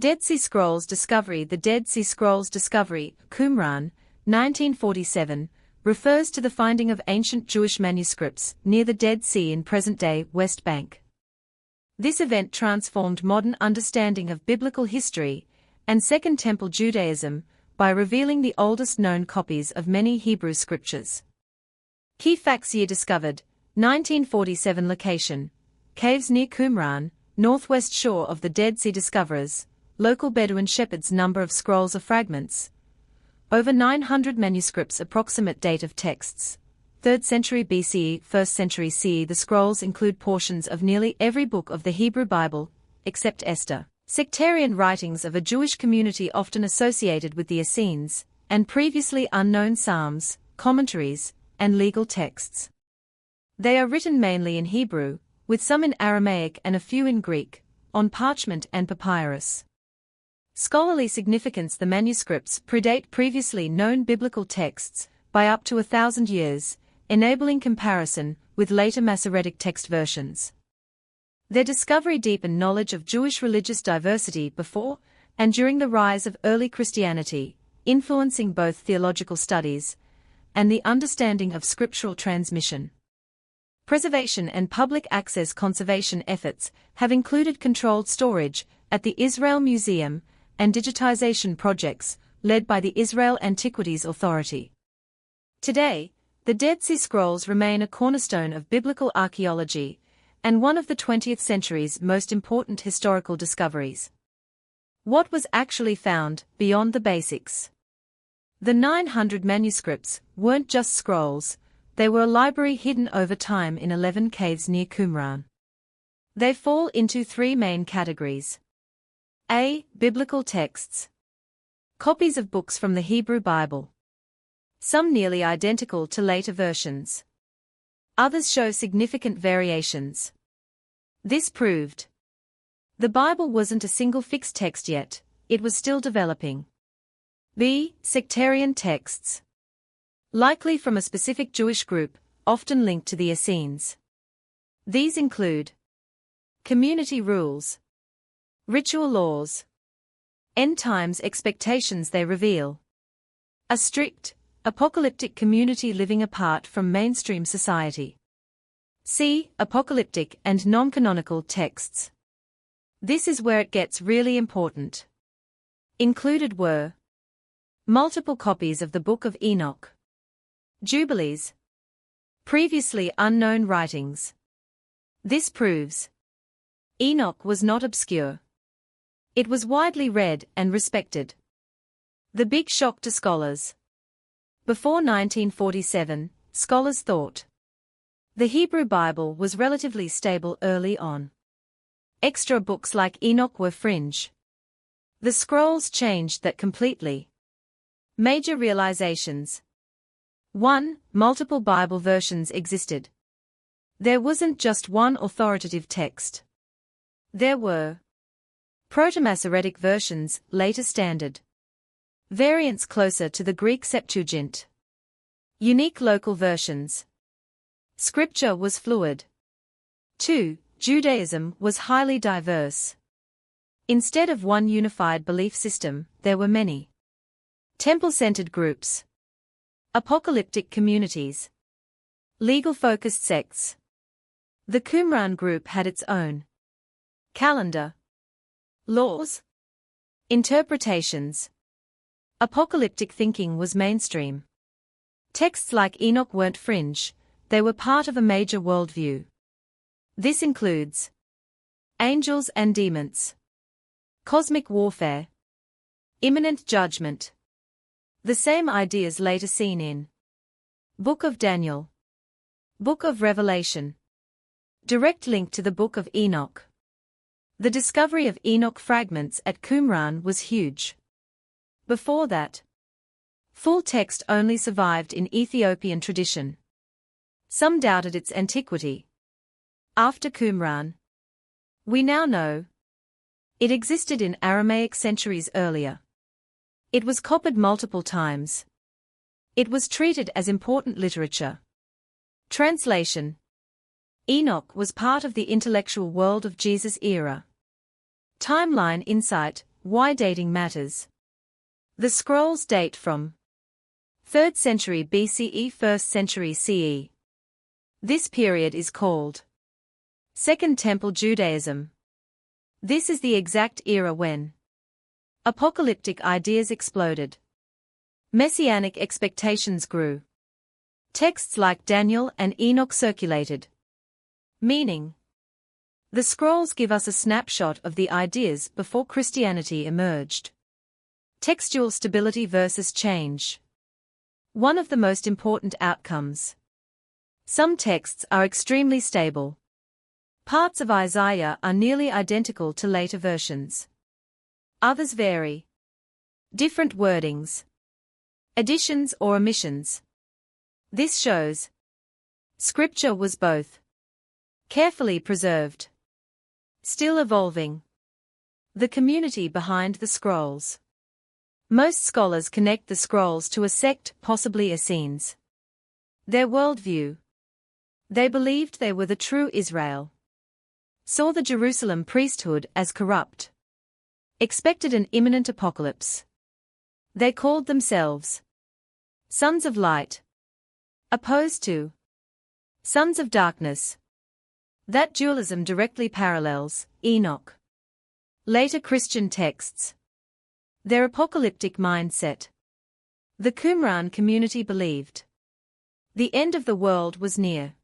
Dead Sea Scrolls discovery. The Dead Sea Scrolls discovery, Qumran, 1947, refers to the finding of ancient Jewish manuscripts near the Dead Sea in present-day West Bank. This event transformed modern understanding of biblical history and Second Temple Judaism by revealing the oldest known copies of many Hebrew scriptures. Key facts: year discovered, 1947. Location, caves near Qumran, northwest shore of the Dead Sea. Discoverers, local Bedouin shepherds. Number of scrolls or fragments, over 900 manuscripts. Approximate date of texts, 3rd century BCE, 1st century CE. The scrolls include portions of nearly every book of the Hebrew Bible, except Esther. Sectarian writings of a Jewish community often associated with the Essenes, and previously unknown psalms, commentaries, and legal texts. They are written mainly in Hebrew, with some in Aramaic and a few in Greek, on parchment and papyrus. Scholarly significance: the manuscripts predate previously known biblical texts by up to 1,000 years, enabling comparison with later Masoretic text versions. Their discovery deepened knowledge of Jewish religious diversity before and during the rise of early Christianity, influencing both theological studies and the understanding of scriptural transmission. Preservation and public access. Conservation efforts have included controlled storage at the Israel Museum and digitization projects led by the Israel Antiquities Authority. Today, the Dead Sea Scrolls remain a cornerstone of biblical archaeology and one of the 20th century's most important historical discoveries. What was actually found beyond the basics? The 900 manuscripts weren't just scrolls, they were a library hidden over time in 11 caves near Qumran. They fall into 3 main categories. A. Biblical texts. Copies of books from the Hebrew Bible. Some nearly identical to later versions. Others show significant variations. This proved the Bible wasn't a single fixed text yet, it was still developing. B. Sectarian texts. Likely from a specific Jewish group, often linked to the Essenes. These include community rules, ritual laws, end times expectations. They reveal a strict, apocalyptic community living apart from mainstream society. C. Apocalyptic and non-canonical texts. This is where it gets really important. Included were multiple copies of the Book of Enoch, Jubilees, previously unknown writings. This proves Enoch was not obscure. It was widely read and respected. The big shock to scholars. Before 1947, scholars thought the Hebrew Bible was relatively stable early on. Extra books like Enoch were fringe. The scrolls changed that completely. Major realizations. 1. Multiple Bible versions existed. There wasn't just one authoritative text. There were Proto-Masoretic versions, later standard variants closer to the Greek Septuagint, unique local versions. Scripture was fluid. 2. Judaism was highly diverse. Instead of one unified belief system, there were many temple-centered groups, apocalyptic communities, legal-focused sects. The Qumran group had its own calendar, laws, interpretations. Apocalyptic thinking was mainstream. Texts like Enoch weren't fringe, they were part of a major worldview. This includes angels and demons, cosmic warfare, imminent judgment. The same ideas later seen in Book of Daniel, Book of Revelation. Direct link to the Book of Enoch. The discovery of Enoch fragments at Qumran was huge. Before that, full text only survived in Ethiopian tradition. Some doubted its antiquity. After Qumran, we now know it existed in Aramaic centuries earlier. It was copied multiple times. It was treated as important literature. Translation. Enoch was part of the intellectual world of Jesus' era. Timeline insight. Why dating matters. The scrolls date from 3rd century BCE, 1st century CE. This period is called Second Temple Judaism. This is the exact era when apocalyptic ideas exploded. Messianic expectations grew. Texts like Daniel and Enoch circulated. Meaning. The scrolls give us a snapshot of the ideas before Christianity emerged. Textual stability versus change. One of the most important outcomes. Some texts are extremely stable. Parts of Isaiah are nearly identical to later versions. Others vary. Different wordings. Additions or omissions. This shows Scripture was both carefully preserved, still evolving. The community behind the scrolls. Most scholars connect the scrolls to a sect, possibly Essenes. Their worldview. They believed they were the true Israel. Saw the Jerusalem priesthood as corrupt. Expected an imminent apocalypse. They called themselves sons of light, opposed to sons of darkness. That dualism directly parallels Enoch. Later Christian texts. Their apocalyptic mindset. The Qumran community believed the end of the world was near.